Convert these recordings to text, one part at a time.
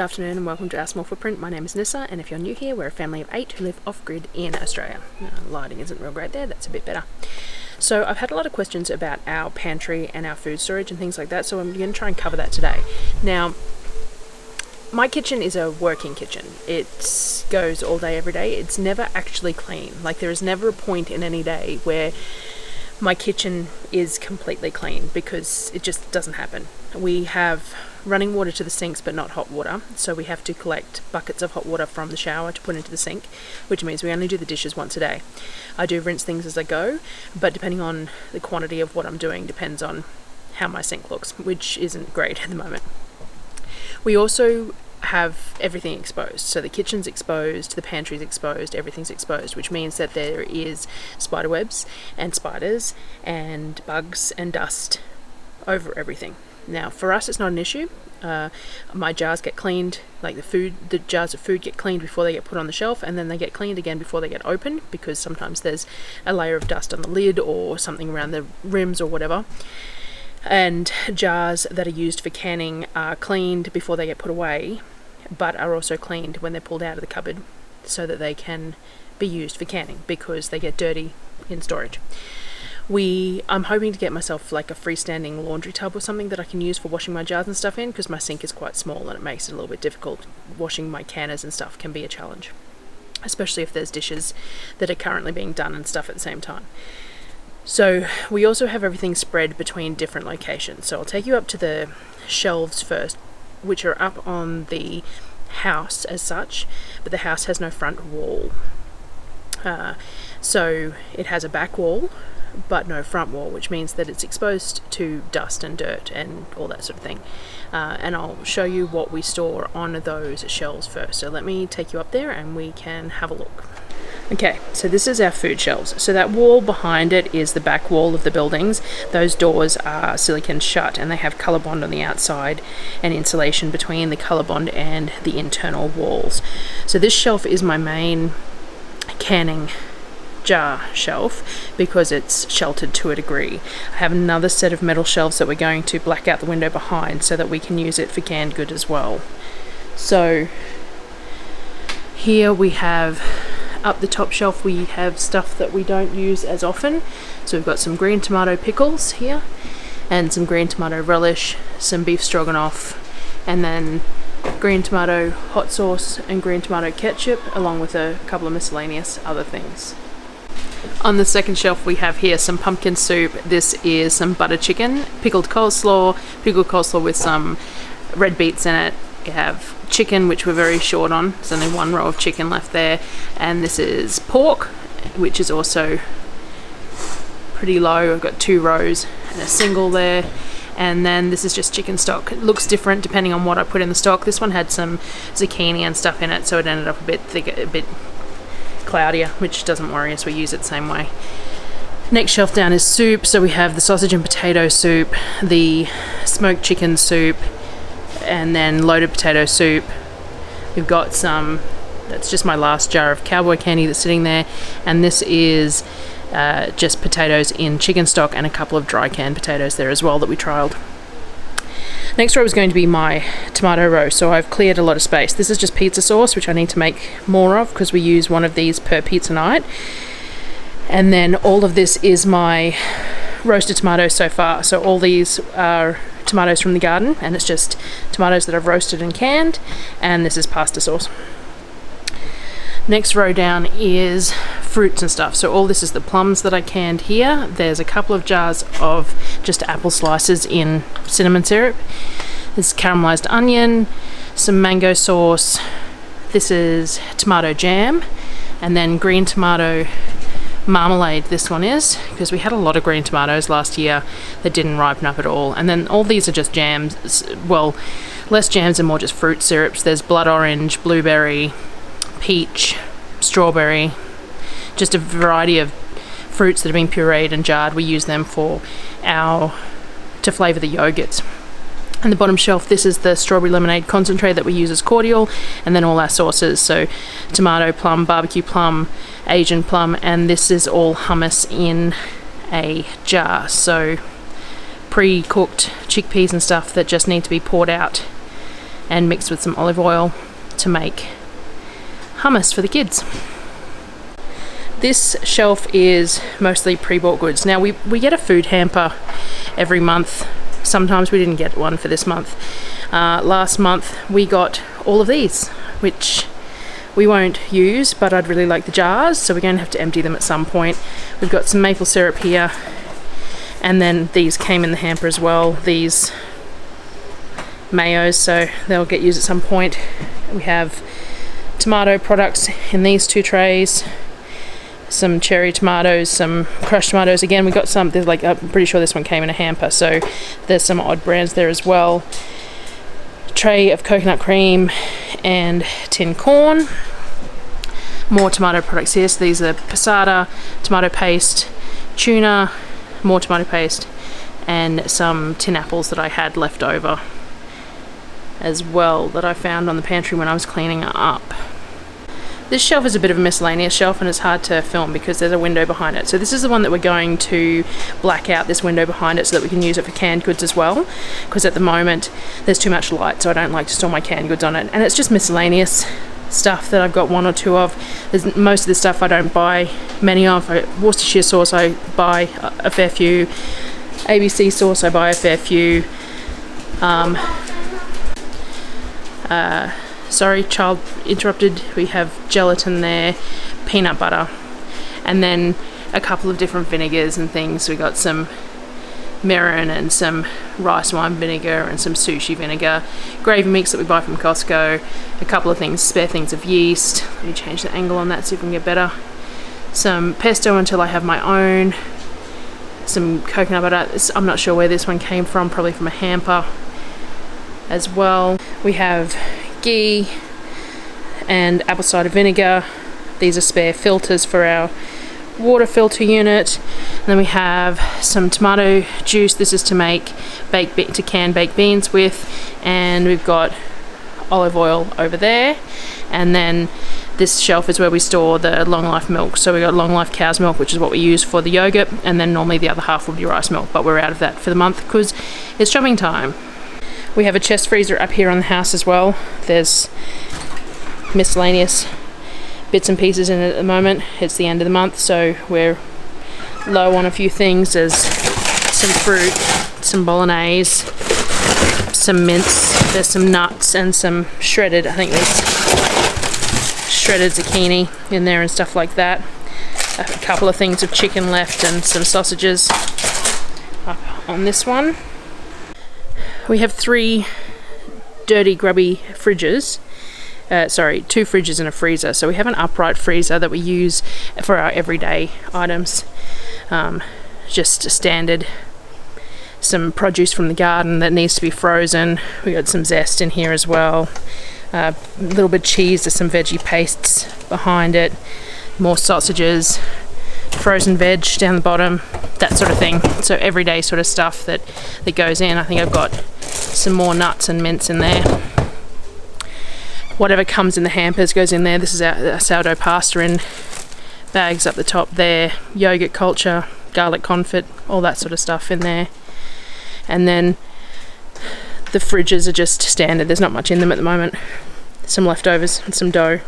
afternoon and welcome to our small footprint. My name is Nyssa, and if you're new here, we're a family of 8 who live off-grid in Australia. Lighting isn't real great there, that's a bit better. So I've had a lot of questions about our pantry and our food storage and things like that, so I'm going to try and cover that today. Now, my kitchen is a working kitchen. It goes all day, every day. It's never actually clean. Like, there is never a point in any day where my kitchen is completely clean, because it just doesn't happen. We have running water to the sinks but not hot water, so we have to collect buckets of hot water from the shower to put into the sink, which means we only do the dishes once a day. I do rinse things as I go, but depending on the quantity of what I'm doing depends on how my sink looks, which isn't great at the moment. We also have everything exposed, so the kitchen's exposed, the pantry's exposed, everything's exposed, which means that there is spider webs and spiders and bugs and dust over everything. Now, for us, it's not an issue. My jars get cleaned, like the jars of food get cleaned before they get put on the shelf, and then they get cleaned again before they get opened, because sometimes there's a layer of dust on the lid or something around the rims or whatever. And jars that are used for canning are cleaned before they get put away, but are also cleaned when they're pulled out of the cupboard so that they can be used for canning, because they get dirty in storage. I'm hoping to get myself like a freestanding laundry tub or something that I can use for washing my jars and stuff in, because my sink is quite small and it makes it a little bit difficult. Washing my canners and stuff can be a challenge, especially if there's dishes that are currently being done and stuff at the same time. So we also have everything spread between different locations. So I'll take you up to the shelves first, which are up on the house as such, but the house has no front wall. So it has a back wall but no front wall, which means that it's exposed to dust and dirt and all that sort of thing. And I'll show you what we store on those shelves first. So let me take you up there and we can have a look. Okay, so this is our food shelves. So that wall behind it is the back wall of the buildings. Those doors are silicone shut and they have colour bond on the outside and insulation between the colour bond and the internal walls. So this shelf is my main canning jar shelf because it's sheltered to a degree. I have another set of metal shelves that we're going to black out the window behind so that we can use it for canned good as well. So here we have, up the top shelf, we have stuff that we don't use as often. So we've got some green tomato pickles here and some green tomato relish, some beef stroganoff, and then green tomato hot sauce and green tomato ketchup, along with a couple of miscellaneous other things. On the second shelf we have here some pumpkin soup. This is some butter chicken, pickled coleslaw with some red beets in it. You have chicken, which we're very short on. There's only one row of chicken left there. And this is pork, which is also pretty low. I've got 2 rows and a single there. And then this is just chicken stock. It looks different depending on what I put in the stock. This one had some zucchini and stuff in it, so it ended up a bit thicker, a bit cloudier, which doesn't worry us, we use it the same way. Next shelf down is soup. So we have the sausage and potato soup, the smoked chicken soup, and then loaded potato soup. We've got some, that's just my last jar of cowboy candy that's sitting there, and this is just potatoes in chicken stock and a couple of dry canned potatoes there as well that we trialled. Next row is going to be my tomato row, so I've cleared a lot of space. This is just pizza sauce, which I need to make more of because we use one of these per pizza night. And then all of this is my roasted tomatoes so far. So all these are tomatoes from the garden, and it's just tomatoes that I've roasted and canned, and this is pasta sauce. Next row down is fruits and stuff. So all this is the plums that I canned here. There's a couple of jars of just apple slices in cinnamon syrup. There's caramelized onion, some mango sauce. This is tomato jam, and then green tomato marmalade this one is, because we had a lot of green tomatoes last year that didn't ripen up at all. And then all these are just jams, well, less jams and more just fruit syrups. There's blood orange, blueberry, peach, strawberry, just a variety of fruits that have been pureed and jarred. We use them to flavour the yogurts. And the bottom shelf, this is the strawberry lemonade concentrate that we use as cordial, and then all our sauces, so tomato plum, barbecue plum, Asian plum, and this is all hummus in a jar, so pre-cooked chickpeas and stuff that just need to be poured out and mixed with some olive oil to make hummus for the kids. This shelf is mostly pre-bought goods. Now we get a food hamper every month. Sometimes we didn't get one for this month. Last month we got all of these, which we won't use, but I'd really like the jars, so we're going to have to empty them at some point. We've got some maple syrup here, and then these came in the hamper as well, these mayos, so they'll get used at some point. We have tomato products in these 2 trays, some cherry tomatoes, some crushed tomatoes. Again, we got some, there's like, I'm pretty sure this one came in a hamper, so there's some odd brands there as well. Tray of coconut cream and tin corn. More tomato products here, so these are passata, tomato paste, tuna, more tomato paste, and some tin apples that I had left over as well that I found on the pantry when I was cleaning it up. This shelf is a bit of a miscellaneous shelf and it's hard to film because there's a window behind it. So this is the one that we're going to black out, this window behind it, so that we can use it for canned goods as well, because at the moment there's too much light, so I don't like to store my canned goods on it. And it's just miscellaneous stuff that I've got 1 or 2 of. Most of the stuff I don't buy many of. Worcestershire sauce I buy a fair few. ABC sauce I buy a fair few. Sorry, child interrupted. We have gelatin there, peanut butter, and then a couple of different vinegars and things. We got some MILLMERRAN and some rice wine vinegar and some sushi vinegar, gravy mix that we buy from Costco, a couple of things, spare things of yeast. Let me change the angle on that, see if we can get better. Some pesto until I have my own. Some coconut butter. I'm not sure where this one came from, probably from a hamper as well. We have ghee and apple cider vinegar. These are spare filters for our water filter unit. And then we have some tomato juice. This is to make to can baked beans with, and we've got olive oil over there. And then this shelf is where we store the long life milk. So we got long life cow's milk, which is what we use for the yogurt, and then normally the other half will be rice milk, but we're out of that for the month because it's shopping time. We have a chest freezer up here on the house as well. There's miscellaneous bits and pieces in it at the moment. It's the end of the month, so we're low on a few things. There's some fruit, some bolognese, some mince, there's some nuts and some shredded, I think there's shredded zucchini in there and stuff like that. A couple of things of chicken left and some sausages up on this one. We have 3 dirty, grubby fridges. 2 fridges and a freezer. So we have an upright freezer that we use for our everyday items. Just standard. Some produce from the garden that needs to be frozen. We got some zest in here as well. A little bit of cheese. There's some veggie pastes behind it. More sausages. Frozen veg down the bottom. That sort of thing. So everyday sort of stuff that goes in. I think I've got some more nuts and mince in there. Whatever comes in the hampers goes in there. This is our sourdough pasta in bags up the top there. Yogurt culture, garlic confit, all that sort of stuff in there. And then the fridges are just standard. There's not much in them at the moment. Some leftovers and some dough.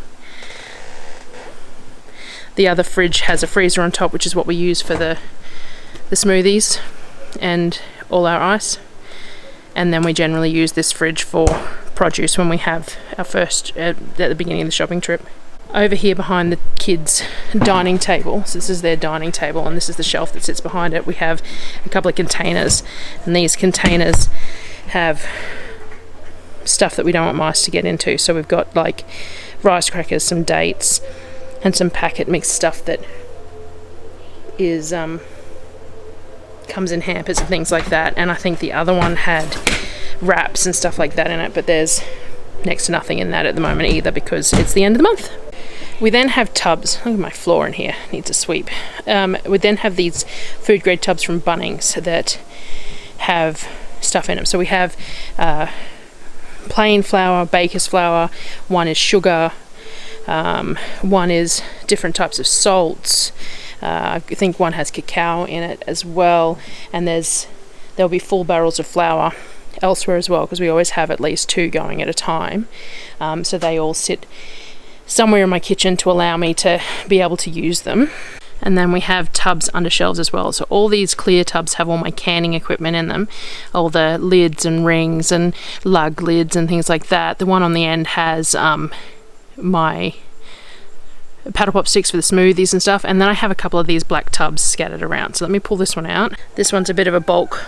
The other fridge has a freezer on top, which is what we use for the smoothies and all our ice. And then we generally use this fridge for produce when we have our first at the beginning of the shopping trip. Over here behind the kids' dining table, so this is their dining table and this is the shelf that sits behind it, we have a couple of containers, and these containers have stuff that we don't want mice to get into. So we've got like rice crackers, some dates, and some packet mixed stuff that is comes in hampers and things like that. And I think the other one had wraps and stuff like that in it, but there's next to nothing in that at the moment either because it's the end of the month. We then have tubs. Look at my floor in here, needs a sweep. We then have these food grade tubs from Bunnings that have stuff in them. So we have plain flour, baker's flour, one is sugar, one is different types of salts. I think one has cacao in it as well, and there'll be full barrels of flour elsewhere as well, because we always have at least 2 going at a time. So they all sit somewhere in my kitchen to allow me to be able to use them. And then we have tubs under shelves as well. So all these clear tubs have all my canning equipment in them, all the lids and rings and lug lids and things like that. The one on the end has my paddle pop sticks for the smoothies and stuff, and then I have a couple of these black tubs scattered around. So let me pull this one out. This one's a bit of a bulk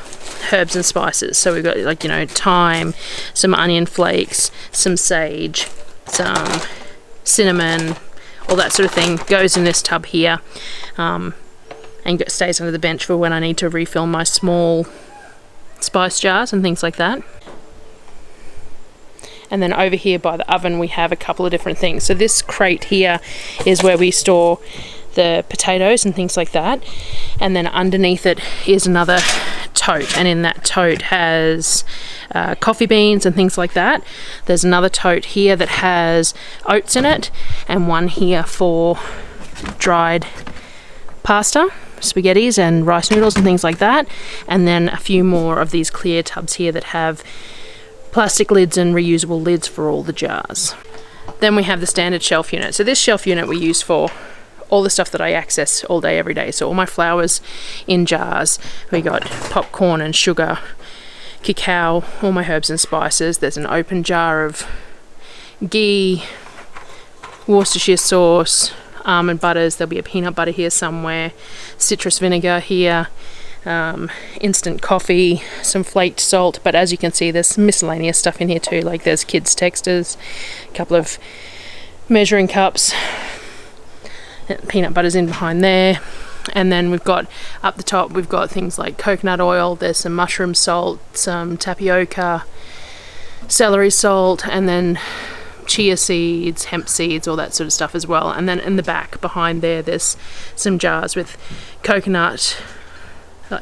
herbs and spices. So we've got, like, you know, thyme, some onion flakes, some sage, some cinnamon, all that sort of thing goes in this tub here, and stays under the bench for when I need to refill my small spice jars and things like that. And then over here by the oven we have a couple of different things. So this crate here is where we store the potatoes and things like that, and then underneath it is another tote, and in that tote has coffee beans and things like that. There's another tote here that has oats in it, and one here for dried pasta, spaghettis and rice noodles and things like that, and then a few more of these clear tubs here that have plastic lids and reusable lids for all the jars. Then we have the standard shelf unit. So this shelf unit we use for all the stuff that I access all day every day. So all my flours in jars, we got popcorn and sugar, cacao, all my herbs and spices. There's an open jar of ghee, Worcestershire sauce, almond butters, there'll be a peanut butter here somewhere, citrus vinegar here, instant coffee, some flaked salt, but as you can see there's some miscellaneous stuff in here too, like there's kids texters, a couple of measuring cups, peanut butter's in behind there, and then we've got up the top we've got things like coconut oil, there's some mushroom salt, some tapioca, celery salt, and then chia seeds, hemp seeds, all that sort of stuff as well. And then in the back behind there's some jars with coconut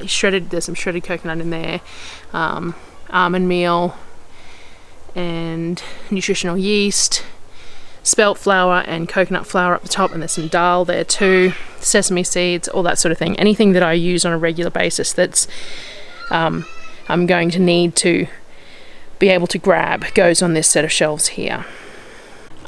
shredded, there's some shredded coconut in there, almond meal and nutritional yeast, spelt flour and coconut flour up the top, and there's some dal there too, sesame seeds, all that sort of thing. Anything that I use on a regular basis that's I'm going to need to be able to grab goes on this set of shelves here.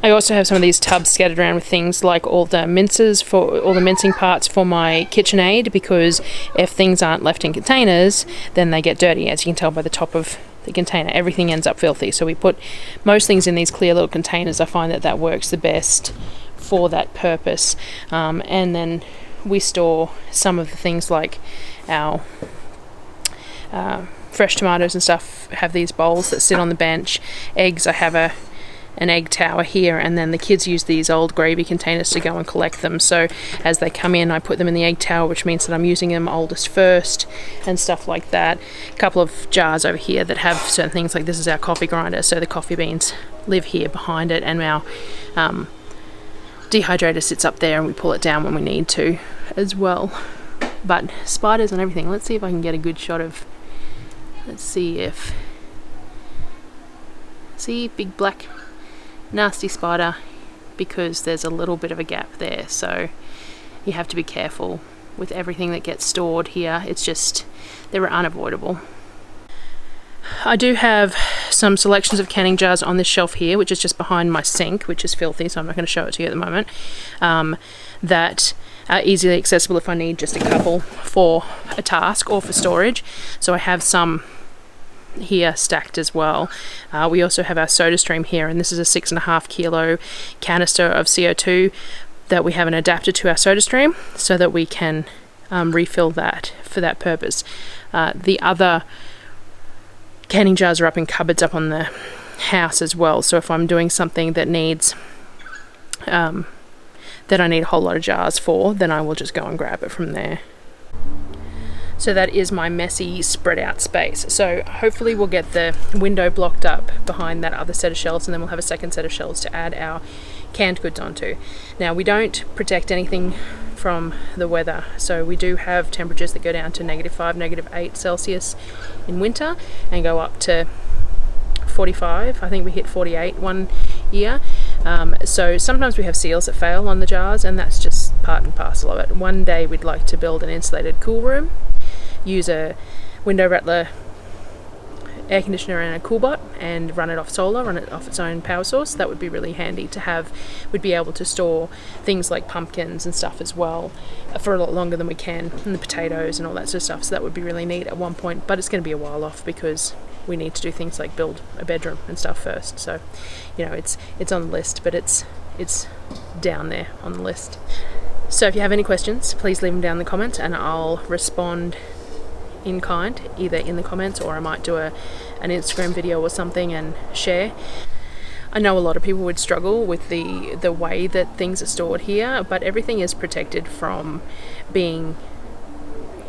I also have some of these tubs scattered around with things like all the mincers, for all the mincing parts for my KitchenAid, because if things aren't left in containers then they get dirty. As you can tell by the top of the container, everything ends up filthy, so we put most things in these clear little containers. I find that works the best for that purpose, and then we store some of the things like our fresh tomatoes and stuff, have these bowls that sit on the bench. Eggs, I have an egg tower here, and then the kids use these old gravy containers to go and collect them, so as they come in I put them in the egg tower, which means that I'm using them oldest first and stuff like that. A couple of jars over here that have certain things, like this is our coffee grinder, so the coffee beans live here behind it, and our dehydrator sits up there and we pull it down when we need to as well. But spiders and everything, let's see if I can get a good shot of, let's see if, see, big black nasty spider, because there's a little bit of a gap there, so you have to be careful with everything that gets stored here. It's just, they're unavoidable. I do have some selections of canning jars on this shelf here, which is just behind my sink, which is filthy, so I'm not going to show it to you at the moment, that are easily accessible if I need just a couple for a task or for storage. So I have some here stacked as well. We also have our soda stream here, and this is a 6.5 kilo canister of CO2 that we have an adapter to our soda stream so that we can refill that for that purpose. The other canning jars are up in cupboards up on the house as well, so if I'm doing something that needs that I need a whole lot of jars for, then I will just go and grab it from there. So that is my messy spread out space. So hopefully we'll get the window blocked up behind that other set of shelves, and then we'll have a second set of shelves to add our canned goods onto. Now we don't protect anything from the weather, so we do have temperatures that go down to -5, -8 Celsius in winter and go up to 45. I think we hit 48 one year. So sometimes we have seals that fail on the jars, and that's just part and parcel of it. One day we'd like to build an insulated cool room, use a window rattler air conditioner and a coolbot and run it off solar, run it off its own power source. That would be really handy to have. We'd be able to store things like pumpkins and stuff as well for a lot longer than we can, and the potatoes and all that sort of stuff. So that would be really neat at one point, but it's going to be a while off because we need to do things like build a bedroom and stuff first. So, it's on the list, but it's down there on the list. So if you have any questions, please leave them down in the comments and I'll respond in kind, either in the comments or I might do an Instagram video or something and share. I know a lot of people would struggle with the way that things are stored here, but everything is protected from being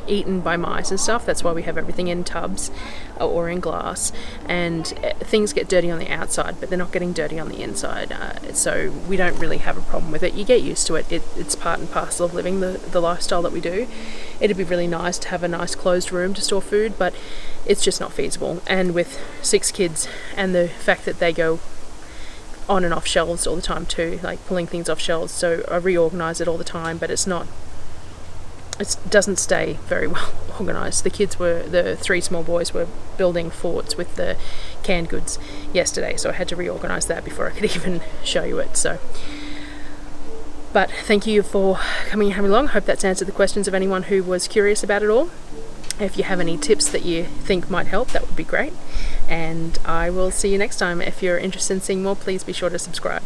eaten by mice and stuff. That's why we have everything in tubs or in glass, and things get dirty on the outside but they're not getting dirty on the inside, so we don't really have a problem with it. You get used to it. It's part and parcel of living the lifestyle that we do. It'd be really nice to have a nice closed room to store food, but it's just not feasible. And with 6 kids and the fact that they go on and off shelves all the time too, like pulling things off shelves, so I reorganize it all the time, but it doesn't stay very well organised. The 3 small boys were building forts with the canned goods yesterday, so I had to reorganise that before I could even show you it. But thank you for coming and having along. Hope that's answered the questions of anyone who was curious about it all. If you have any tips that you think might help, that would be great. And I will see you next time. If you're interested in seeing more, please be sure to subscribe.